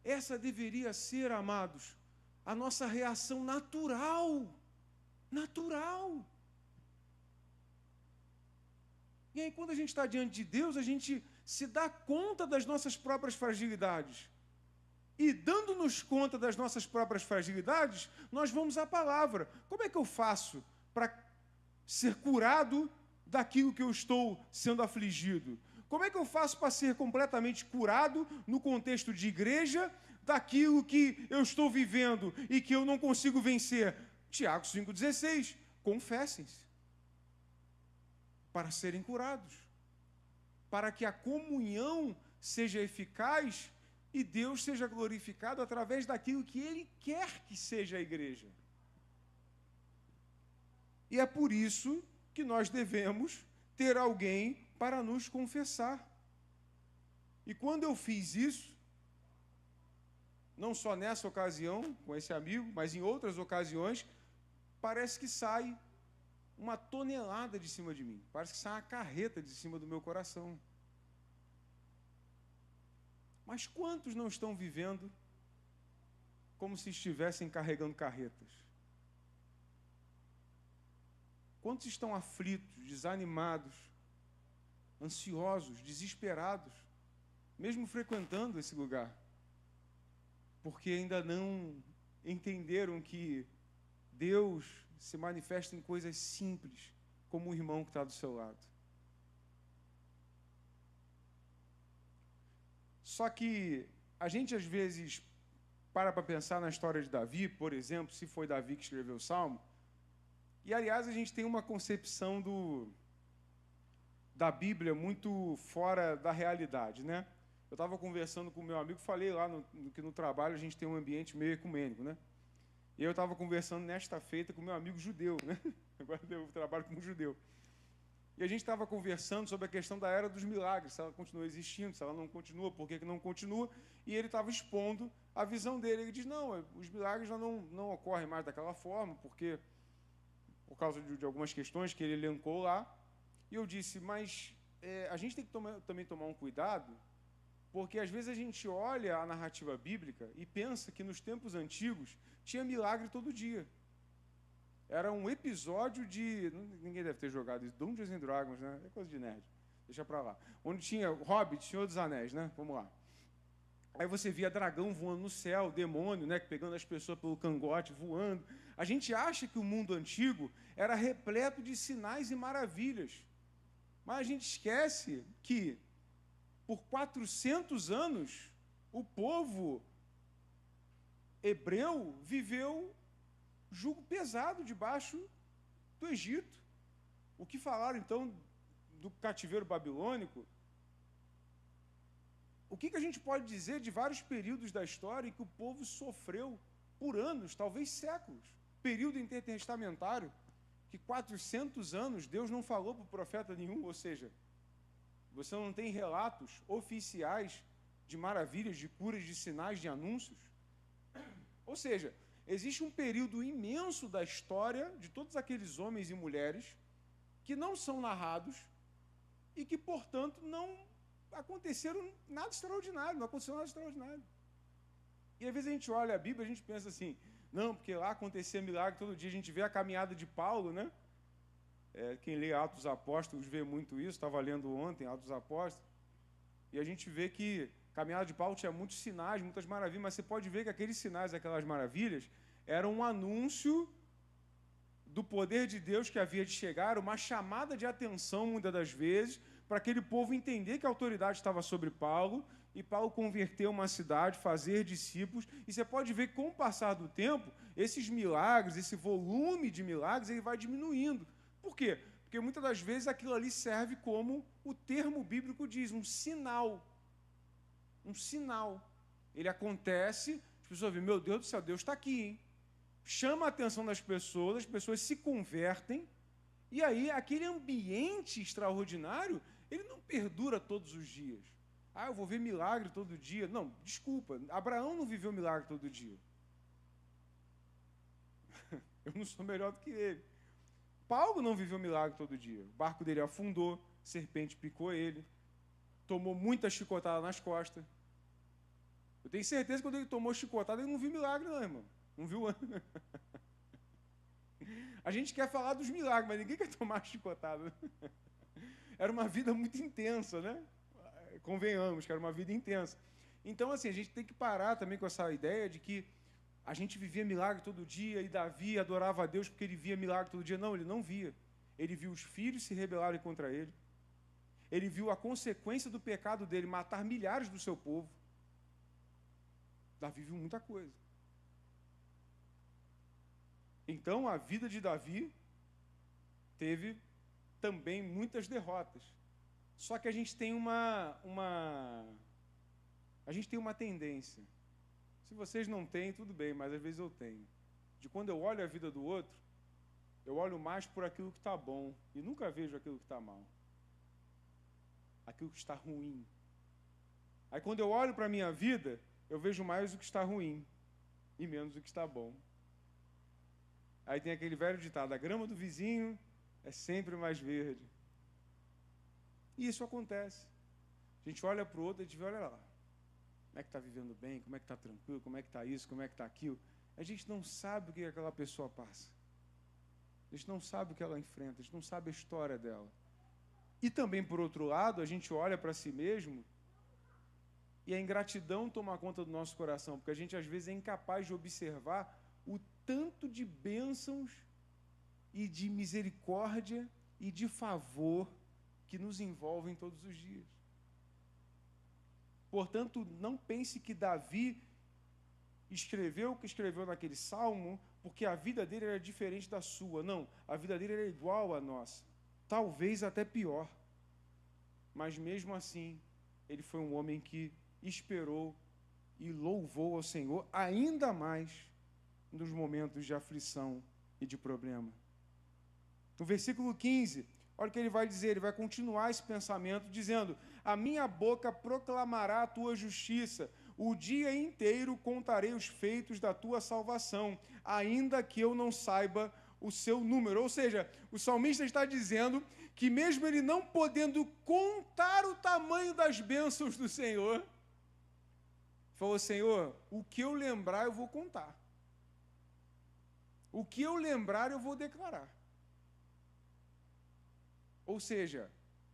Essa deveria ser, amados, a nossa reação natural. Natural. E aí, quando a gente está diante de Deus, a gente se dá conta das nossas próprias fragilidades. E dando-nos conta das nossas próprias fragilidades, nós vamos à palavra. Como é que eu faço para ser curado daquilo que eu estou sendo afligido? Como é que eu faço para ser completamente curado no contexto de igreja daquilo que eu estou vivendo e que eu não consigo vencer? Tiago 5,16, confessem-se para serem curados, para que a comunhão seja eficaz e Deus seja glorificado através daquilo que Ele quer que seja a igreja. E é por isso que nós devemos ter alguém para nos confessar. E quando eu fiz isso, não só nessa ocasião, com esse amigo, mas em outras ocasiões, parece que sai uma tonelada de cima de mim. Parece que sai uma carreta de cima do meu coração. Mas quantos não estão vivendo como se estivessem carregando carretas? Quantos estão aflitos, desanimados, ansiosos, desesperados, mesmo frequentando esse lugar? Porque ainda não entenderam que Deus se manifesta em coisas simples, como o irmão que está do seu lado. Só que a gente, às vezes, para pensar na história de Davi, por exemplo, se foi Davi que escreveu o Salmo, e, aliás, a gente tem uma concepção da Bíblia muito fora da realidade, né? Eu estava conversando com o meu amigo, falei lá que no trabalho a gente tem um ambiente meio ecumênico, né? E eu estava conversando nesta feita com o meu amigo judeu, né? Agora eu trabalho como judeu. E a gente estava conversando sobre a questão da era dos milagres, se ela continua existindo, se ela não continua, por que não continua, e ele estava expondo a visão dele. Ele diz, não, os milagres já não ocorrem mais daquela forma, porque por causa de algumas questões que ele elencou lá. E eu disse, mas a gente tem que também tomar um cuidado, porque às vezes a gente olha a narrativa bíblica e pensa que nos tempos antigos tinha milagre todo dia. Era um episódio de... Ninguém deve ter jogado isso. Dungeons and Dragons, né? É coisa de nerd. Deixa pra lá. Onde tinha Hobbit, Senhor dos Anéis, né? Vamos lá. Aí você via dragão voando no céu, demônio, né? Pegando as pessoas pelo cangote, voando. A gente acha que o mundo antigo era repleto de sinais e maravilhas. Mas a gente esquece que, por 400 anos, o povo hebreu viveu jugo pesado debaixo do Egito. O que falaram, então, do cativeiro babilônico? O que a gente pode dizer de vários períodos da história em que o povo sofreu por anos, talvez séculos? Período intertestamentário, que 400 anos Deus não falou para o profeta nenhum, ou seja, você não tem relatos oficiais de maravilhas, de curas, de sinais, de anúncios. Ou seja, existe um período imenso da história de todos aqueles homens e mulheres que não são narrados e que, portanto, não aconteceram nada extraordinário, não aconteceu nada extraordinário. E às vezes a gente olha a Bíblia e a gente pensa assim, não, porque lá acontecia milagre todo dia, a gente vê a caminhada de Paulo, né? Quem lê Atos dos Apóstolos vê muito isso, estava lendo ontem Atos dos Apóstolos, e a gente vê que a caminhada de Paulo tinha muitos sinais, muitas maravilhas, mas você pode ver que aqueles sinais, aquelas maravilhas, eram um anúncio do poder de Deus que havia de chegar, uma chamada de atenção, muitas das vezes, para aquele povo entender que a autoridade estava sobre Paulo, e Paulo converteu uma cidade, fazer discípulos, e você pode ver que, com o passar do tempo, esses milagres, esse volume de milagres, ele vai diminuindo. Por quê? Porque muitas das vezes aquilo ali serve como o termo bíblico diz, um sinal. Um sinal. Ele acontece, as pessoas veem, meu Deus do céu, Deus está aqui, hein? Chama a atenção das pessoas, as pessoas se convertem, e aí aquele ambiente extraordinário, ele não perdura todos os dias. Eu vou ver milagre todo dia. Não, desculpa, Abraão não viveu milagre todo dia. Eu não sou melhor do que ele. Paulo não viveu milagre todo dia. O barco dele afundou, serpente picou ele, tomou muita chicotada nas costas. Eu tenho certeza que quando ele tomou chicotada, ele não viu milagre não, irmão. Não viu? A gente quer falar dos milagres, mas ninguém quer tomar chicotada. Era uma vida muito intensa, né? Convenhamos que era uma vida intensa. Então, assim, a gente tem que parar também com essa ideia de que a gente vivia milagre todo dia e Davi adorava a Deus porque ele via milagre todo dia. Não, ele não via. Ele viu os filhos se rebelarem contra ele. Ele viu a consequência do pecado dele, matar milhares do seu povo. Davi viu muita coisa. Então, a vida de Davi teve também muitas derrotas. Só que a gente tem uma tendência. Se vocês não têm, tudo bem, mas às vezes eu tenho. De quando eu olho a vida do outro, eu olho mais por aquilo que está bom e nunca vejo aquilo que está mal. Aquilo que está ruim. Aí quando eu olho para a minha vida, eu vejo mais o que está ruim e menos o que está bom. Aí tem aquele velho ditado, a grama do vizinho é sempre mais verde. E isso acontece. A gente olha para o outro e a gente vê, olha lá. como é que está vivendo bem, como é que está tranquilo, como é que está isso, como é que está aquilo. A gente não sabe o que aquela pessoa passa. A gente não sabe o que ela enfrenta, a gente não sabe a história dela. E também, por outro lado, a gente olha para si mesmo e a ingratidão toma conta do nosso coração, porque a gente, às vezes, é incapaz de observar o tanto de bênçãos e de misericórdia e de favor que nos envolvem todos os dias. Portanto, não pense que Davi escreveu o que escreveu naquele salmo porque a vida dele era diferente da sua. Não, a vida dele era igual à nossa. Talvez até pior. Mas mesmo assim, ele foi um homem que esperou e louvou ao Senhor ainda mais nos momentos de aflição e de problema. No versículo 15, olha o que ele vai dizer, ele vai continuar esse pensamento dizendo: a minha boca proclamará a tua justiça, o dia inteiro contarei os feitos da tua salvação, ainda que eu não saiba o seu número. Ou seja, o salmista está dizendo que mesmo ele não podendo contar o tamanho das bênçãos do Senhor, falou: Senhor, o que eu lembrar eu vou contar. O que eu lembrar eu vou declarar. Ou seja,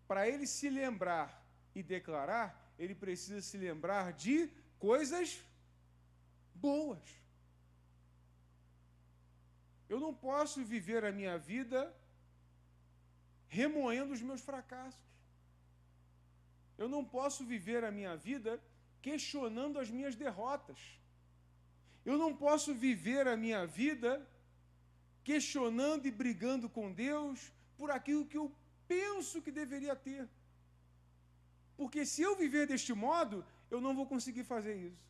para ele se lembrar e declarar, ele precisa se lembrar de coisas boas. Eu não posso viver a minha vida remoendo os meus fracassos. Eu não posso viver a minha vida questionando as minhas derrotas. Eu não posso viver a minha vida questionando e brigando com Deus por aquilo que eu penso que deveria ter. Porque se eu viver deste modo, eu não vou conseguir fazer isso.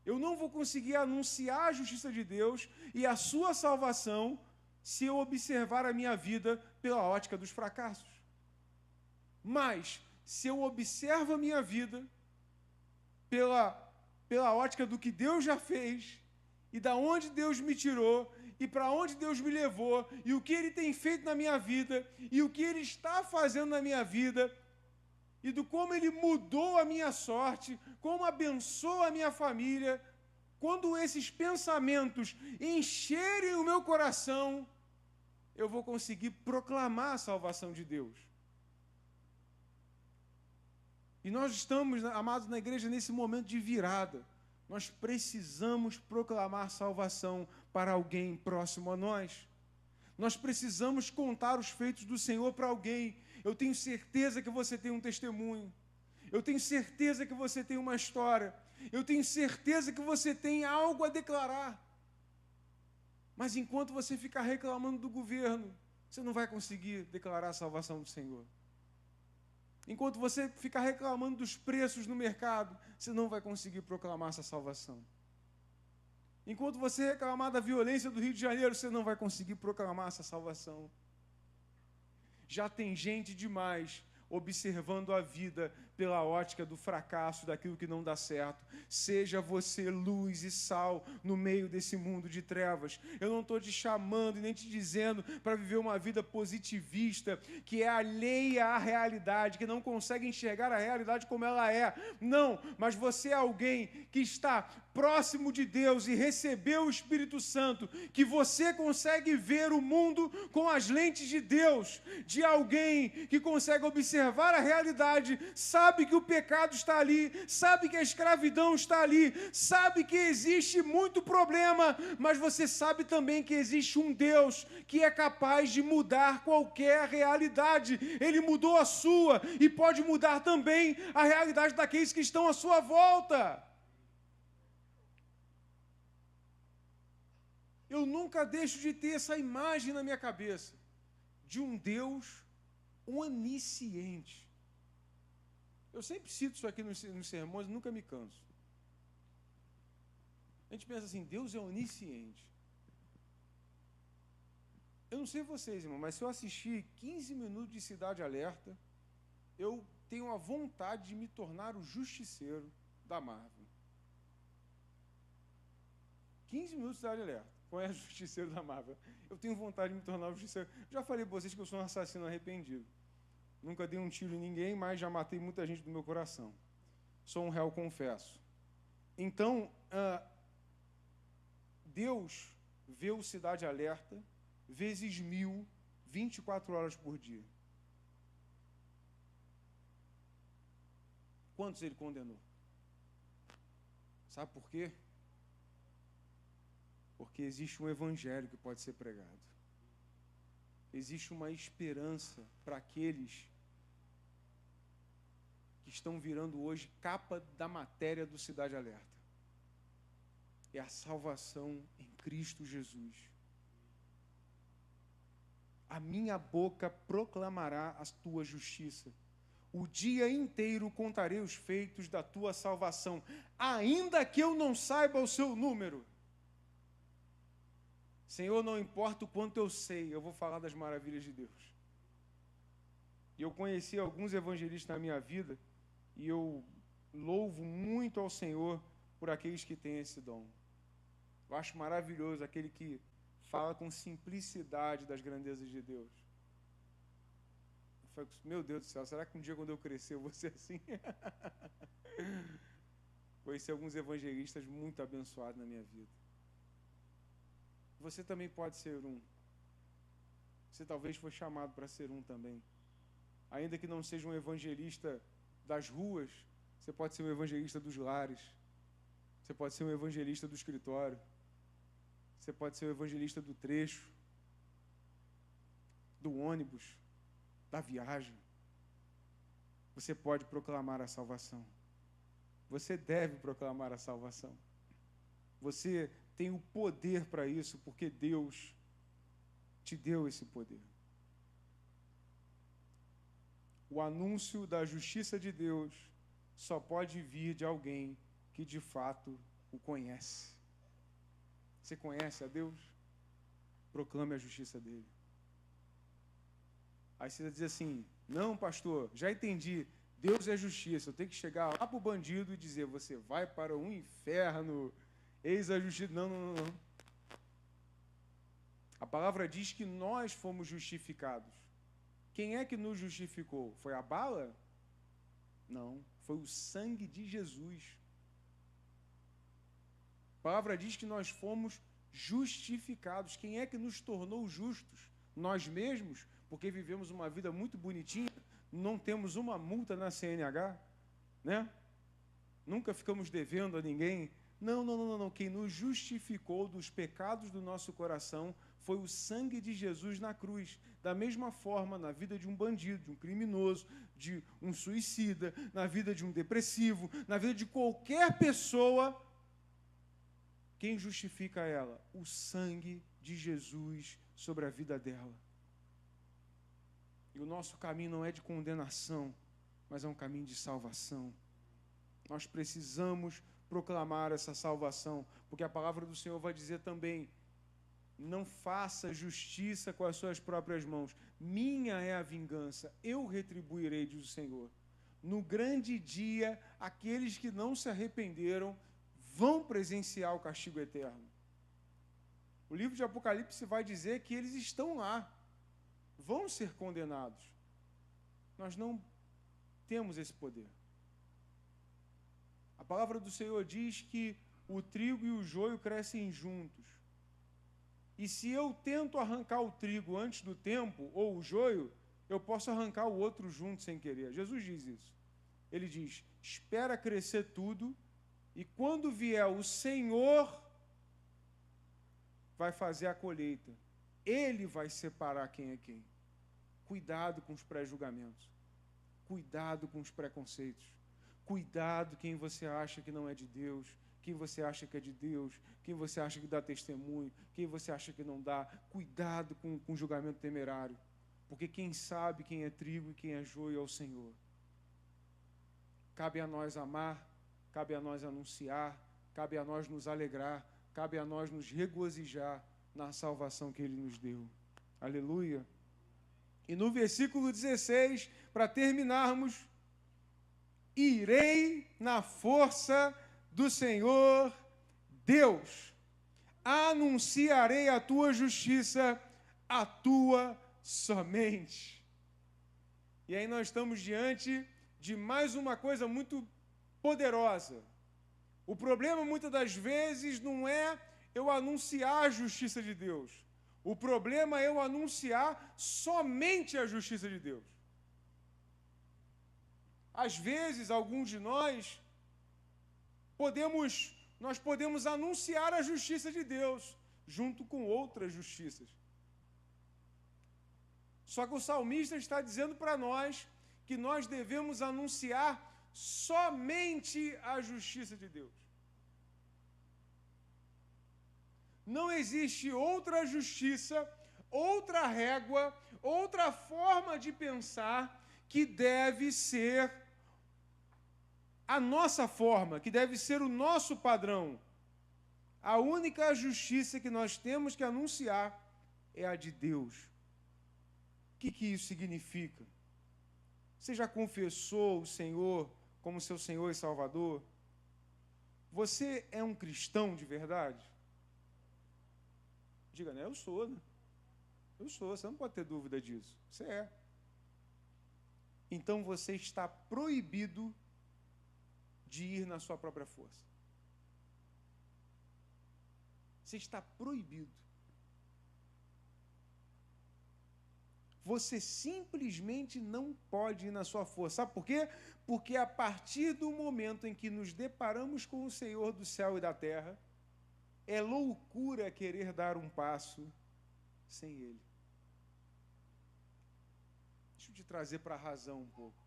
Eu não vou conseguir anunciar a justiça de Deus e a sua salvação se eu observar a minha vida pela ótica dos fracassos. Mas, se eu observo a minha vida pela ótica do que Deus já fez e da onde Deus me tirou e para onde Deus me levou e o que Ele tem feito na minha vida e o que Ele está fazendo na minha vida e do como Ele mudou a minha sorte, como abençoa a minha família, quando esses pensamentos encherem o meu coração, eu vou conseguir proclamar a salvação de Deus. E nós estamos, amados, na igreja nesse momento de virada. Nós precisamos proclamar salvação para alguém próximo a nós. Nós precisamos contar os feitos do Senhor para alguém. Eu tenho certeza que você tem um testemunho. Eu tenho certeza que você tem uma história. Eu tenho certeza que você tem algo a declarar. Mas enquanto você ficar reclamando do governo, você não vai conseguir declarar a salvação do Senhor. Enquanto você ficar reclamando dos preços no mercado, você não vai conseguir proclamar essa salvação. Enquanto você reclamar da violência do Rio de Janeiro, você não vai conseguir proclamar essa salvação. Já tem gente demais observando a vida pela ótica do fracasso, daquilo que não dá certo. Seja você luz e sal no meio desse mundo de trevas. Eu não estou te chamando e nem te dizendo para viver uma vida positivista, que é alheia à realidade, que não consegue enxergar a realidade como ela é. Não, mas você é alguém que está próximo de Deus e recebeu o Espírito Santo, que você consegue ver o mundo com as lentes de Deus, de alguém que consegue observar a realidade, sabe que o pecado está ali, sabe que a escravidão está ali, sabe que existe muito problema, mas você sabe também que existe um Deus que é capaz de mudar qualquer realidade. Ele mudou a sua e pode mudar também a realidade daqueles que estão à sua volta. Eu nunca deixo de ter essa imagem na minha cabeça de um Deus onisciente. Eu sempre cito isso aqui nos sermões, nunca me canso. A gente pensa assim, Deus é onisciente. Eu não sei vocês, irmão, mas se eu assistir 15 minutos de Cidade Alerta, eu tenho a vontade de me tornar o justiceiro da Marvel. 15 minutos de Cidade Alerta. Qual é o justiceiro da Marvel? Eu tenho vontade de me tornar o justiceiro. Já falei para vocês que eu sou um assassino arrependido. Nunca dei um tiro em ninguém, mas já matei muita gente do meu coração. sou um réu confesso. Então, Deus vê o Cidade Alerta vezes 1000, 24 horas por dia. Quantos ele condenou? Sabe por quê? Porque existe um evangelho que pode ser pregado. Existe uma esperança para aqueles que estão virando hoje capa da matéria do Cidade Alerta. É a salvação em Cristo Jesus. A minha boca proclamará a tua justiça. O dia inteiro contarei os feitos da tua salvação, ainda que eu não saiba o seu número. Senhor, não importa o quanto eu sei, eu vou falar das maravilhas de Deus. E eu conheci alguns evangelistas na minha vida, e eu louvo muito ao Senhor por aqueles que têm esse dom. Eu acho maravilhoso aquele que fala com simplicidade das grandezas de Deus. Eu falo, meu Deus do céu, será que um dia quando eu crescer eu vou ser assim? Conheci alguns evangelistas muito abençoados na minha vida. Você também pode ser um. Você talvez foi chamado para ser um também. Ainda que não seja um evangelista das ruas, você pode ser um evangelista dos lares. Você pode ser um evangelista do escritório. Você pode ser um evangelista do trecho, do ônibus, da viagem. Você pode proclamar a salvação. Você deve proclamar a salvação. Você tem o poder para isso, porque Deus te deu esse poder. O anúncio da justiça de Deus só pode vir de alguém que de fato o conhece. Você conhece a Deus? Proclame a justiça dele. Aí você vai dizer assim, não, pastor, já entendi, Deus é justiça, eu tenho que chegar lá para o bandido e dizer, você vai para um inferno, eis a justiça. Não, não, não, não. A palavra diz que nós fomos justificados. Quem é que nos justificou? Foi a bala? Não, foi o sangue de Jesus. A palavra diz que nós fomos justificados. Quem é que nos tornou justos? Nós mesmos, porque vivemos uma vida muito bonitinha, não temos uma multa na CNH, né? Nunca ficamos devendo a ninguém. Não, não, não, não. Quem nos justificou dos pecados do nosso coração foi o sangue de Jesus na cruz. Da mesma forma, na vida de um bandido, de um criminoso, de um suicida, na vida de um depressivo, na vida de qualquer pessoa, quem justifica ela? O sangue de Jesus sobre a vida dela. E o nosso caminho não é de condenação, mas é um caminho de salvação. Nós precisamos proclamar essa salvação, porque a palavra do Senhor vai dizer também, não faça justiça com as suas próprias mãos, minha é a vingança, eu retribuirei, diz o Senhor. No grande dia, aqueles que não se arrependeram vão presenciar o castigo eterno. O livro de Apocalipse vai dizer que eles estão lá, vão ser condenados. Nós não temos esse poder. A palavra do Senhor diz que o trigo e o joio crescem juntos. E se eu tento arrancar o trigo antes do tempo, ou o joio, eu posso arrancar o outro junto sem querer. Jesus diz isso. Ele diz, espera crescer tudo, e quando vier o Senhor, vai fazer a colheita. Ele vai separar quem é quem. Cuidado com os pré-julgamentos. Cuidado com os preconceitos. Cuidado quem você acha que não é de Deus, quem você acha que é de Deus, quem você acha que dá testemunho, quem você acha que não dá. Cuidado com o julgamento temerário, porque quem sabe quem é trigo e quem é joio é o Senhor. Cabe a nós amar, cabe a nós anunciar, cabe a nós nos alegrar, cabe a nós nos regozijar na salvação que Ele nos deu. Aleluia. E no versículo 16, para terminarmos, irei na força do Senhor Deus, anunciarei a tua justiça, a tua somente. E aí nós estamos diante de mais uma coisa muito poderosa. O problema, muitas das vezes, não é eu anunciar a justiça de Deus. O problema é eu anunciar somente a justiça de Deus. Às vezes, alguns de nós podemos anunciar a justiça de Deus, junto com outras justiças. Só que o salmista está dizendo para nós que nós devemos anunciar somente a justiça de Deus. Não existe outra justiça, outra régua, outra forma de pensar que deve ser a nossa forma, que deve ser o nosso padrão. A única justiça que nós temos que anunciar é a de Deus. O que isso significa? Você já confessou o Senhor como seu Senhor e Salvador? Você é um cristão de verdade? Diga, né? Eu sou, né? Eu sou, você não pode ter dúvida disso. Você é. Então você está proibido de ir na sua própria força. Você está proibido. Você simplesmente não pode ir na sua força. Sabe por quê? Porque a partir do momento em que nos deparamos com o Senhor do céu e da terra, é loucura querer dar um passo sem Ele. Deixa eu te trazer para a razão um pouco.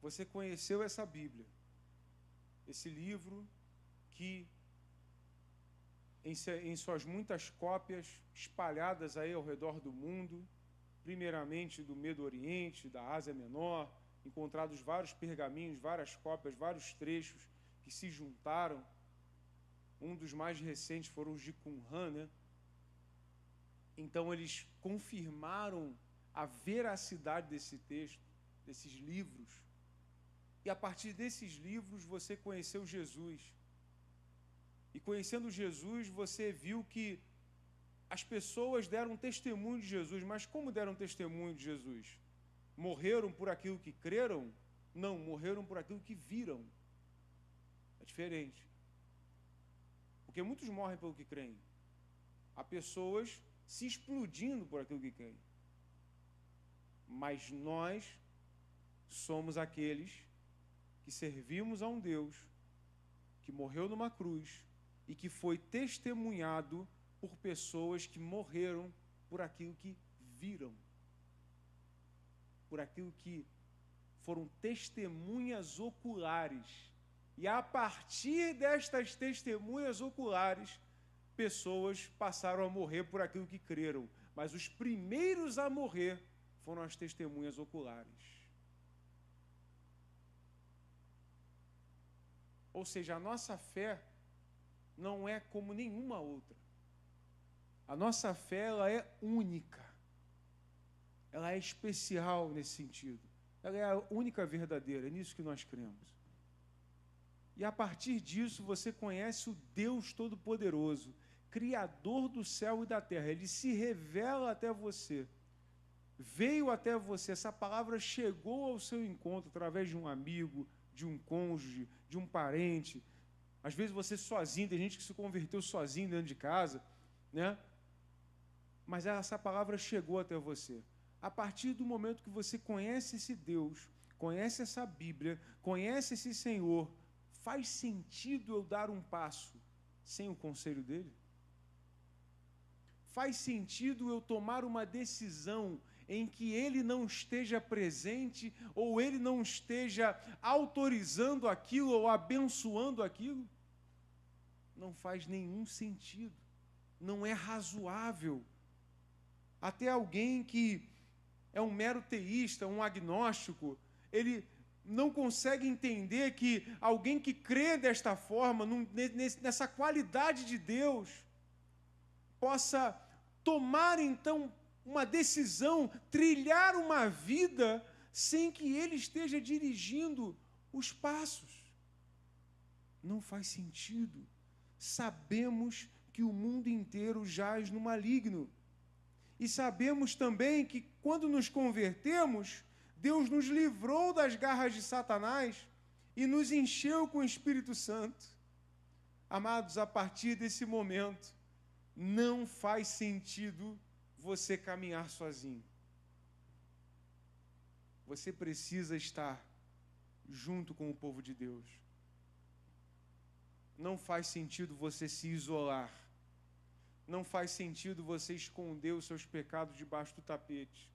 Você conheceu essa Bíblia, esse livro que, em suas muitas cópias espalhadas aí ao redor do mundo, primeiramente do Medo Oriente, da Ásia Menor, encontrados vários pergaminhos, várias cópias, vários trechos que se juntaram. Um dos mais recentes foram os de Qumran, né? Então eles confirmaram a veracidade desse texto, desses livros. E a partir desses livros você conheceu Jesus. E conhecendo Jesus, você viu que as pessoas deram testemunho de Jesus. Mas como deram testemunho de Jesus? Morreram por aquilo que creram? Não, morreram por aquilo que viram. É diferente. Porque muitos morrem pelo que creem. Há pessoas se explodindo por aquilo que creem. Mas nós somos aqueles que servimos a um Deus que morreu numa cruz e que foi testemunhado por pessoas que morreram por aquilo que viram. Por aquilo que foram testemunhas oculares. E a partir destas testemunhas oculares, pessoas passaram a morrer por aquilo que creram. Mas os primeiros a morrer foram as testemunhas oculares. Ou seja, a nossa fé não é como nenhuma outra. A nossa fé, ela é única. Ela é especial nesse sentido. Ela é a única verdadeira, é nisso que nós cremos. E a partir disso você conhece o Deus Todo-Poderoso, Criador do céu e da terra. Ele se revela até você. Veio até você, essa palavra chegou ao seu encontro através de um amigo, de um cônjuge, de um parente. Às vezes você sozinho, tem gente que se converteu sozinho dentro de casa, né? Mas essa palavra chegou até você. A partir do momento que você conhece esse Deus, conhece essa Bíblia, conhece esse Senhor, faz sentido eu dar um passo sem o conselho dele? Faz sentido eu tomar uma decisão em que ele não esteja presente ou ele não esteja autorizando aquilo ou abençoando aquilo? Não faz nenhum sentido. Não é razoável. Até alguém que é um mero teísta, um agnóstico, ele não consegue entender que alguém que crê desta forma, nessa qualidade de Deus, possa tomar então uma decisão, trilhar uma vida sem que ele esteja dirigindo os passos. Não faz sentido. Sabemos que o mundo inteiro jaz no maligno. E sabemos também que quando nos convertemos, Deus nos livrou das garras de Satanás e nos encheu com o Espírito Santo. Amados, a partir desse momento, não faz sentido você caminhar sozinho. Você precisa estar junto com o povo de Deus. Não faz sentido você se isolar. Não faz sentido você esconder os seus pecados debaixo do tapete.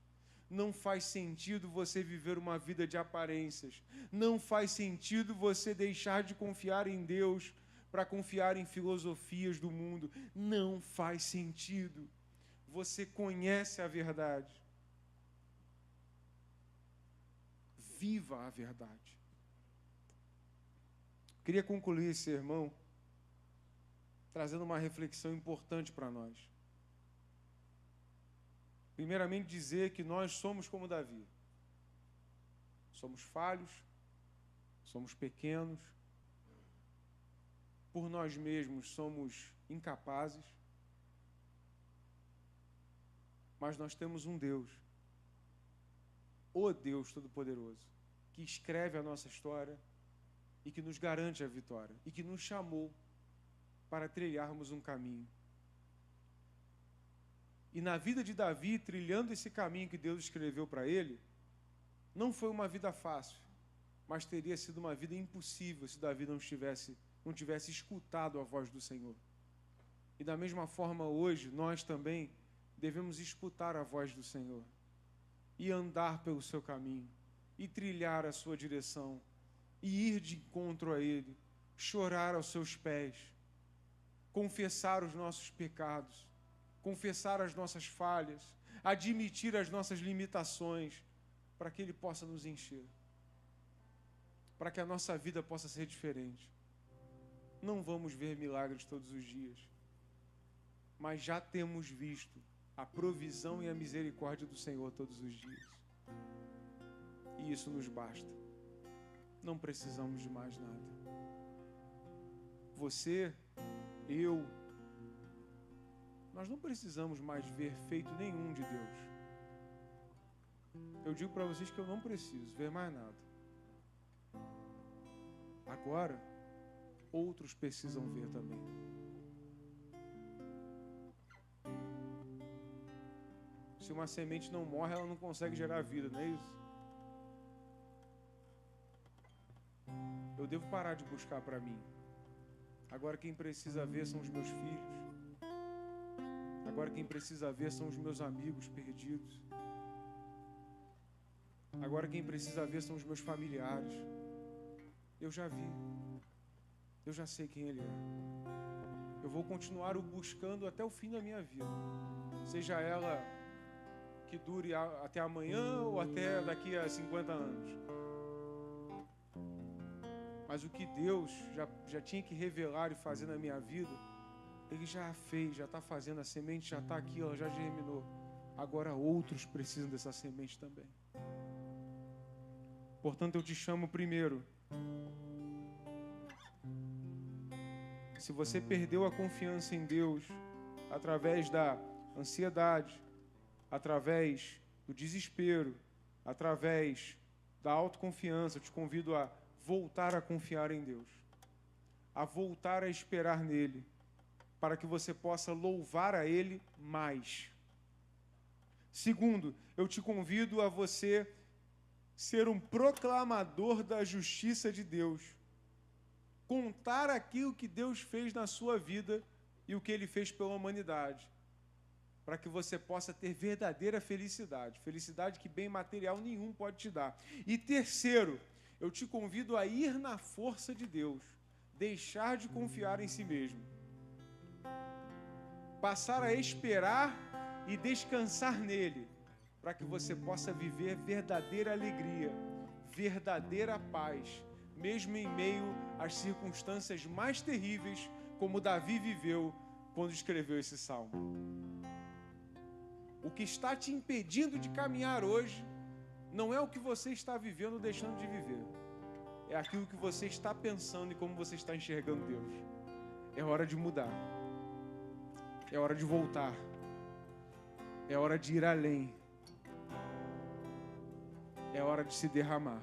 Não faz sentido você viver uma vida de aparências. Não faz sentido você deixar de confiar em Deus para confiar em filosofias do mundo. Não faz sentido. Você conhece a verdade. Viva a verdade. Queria concluir esse sermão trazendo uma reflexão importante para nós. Primeiramente, dizer que nós somos como Davi. Somos falhos, somos pequenos, por nós mesmos somos incapazes, mas nós temos um Deus, o Deus Todo-Poderoso, que escreve a nossa história e que nos garante a vitória, e que nos chamou para trilharmos um caminho. E na vida de Davi, trilhando esse caminho que Deus escreveu para ele, não foi uma vida fácil, mas teria sido uma vida impossível se Davi não tivesse escutado a voz do Senhor. E da mesma forma hoje, nós também devemos escutar a voz do Senhor e andar pelo seu caminho, e trilhar a sua direção, e ir de encontro a Ele, chorar aos seus pés, confessar os nossos pecados, confessar as nossas falhas, admitir as nossas limitações, para que Ele possa nos encher, para que a nossa vida possa ser diferente. Não vamos ver milagres todos os dias, mas já temos visto a provisão e a misericórdia do Senhor todos os dias. E isso nos basta. Não precisamos de mais nada. Você, eu, nós não precisamos mais ver feito nenhum de Deus. Eu digo para vocês que eu não preciso ver mais nada. Agora, outros precisam ver também. Se uma semente não morre, ela não consegue gerar vida, não é isso? Eu devo parar de buscar para mim. Agora quem precisa ver são os meus filhos. Agora quem precisa ver são os meus amigos perdidos. Agora quem precisa ver são os meus familiares. Eu já vi. Eu já sei quem Ele é. Eu vou continuar o buscando até o fim da minha vida. Seja ela que dure até amanhã ou até daqui a 50 anos. Mas o que Deus já tinha que revelar e fazer na minha vida, Ele já fez, já está fazendo. A semente já está aqui, ela já germinou. Agora outros precisam dessa semente também. Portanto, eu te chamo primeiro. Se você perdeu a confiança em Deus através da ansiedade, através do desespero, através da autoconfiança, eu te convido a voltar a confiar em Deus, a voltar a esperar nele, para que você possa louvar a Ele mais. Segundo, eu te convido a você ser um proclamador da justiça de Deus, contar aquilo que Deus fez na sua vida e o que Ele fez pela humanidade, para que você possa ter verdadeira felicidade, felicidade que bem material nenhum pode te dar. E terceiro, eu te convido a ir na força de Deus, deixar de confiar em si mesmo, passar a esperar e descansar nele, para que você possa viver verdadeira alegria, verdadeira paz, mesmo em meio às circunstâncias mais terríveis, como Davi viveu quando escreveu esse salmo. O que está te impedindo de caminhar hoje não é o que você está vivendo ou deixando de viver. É aquilo que você está pensando e como você está enxergando Deus. É hora de mudar. É hora de voltar. É hora de ir além. É hora de se derramar.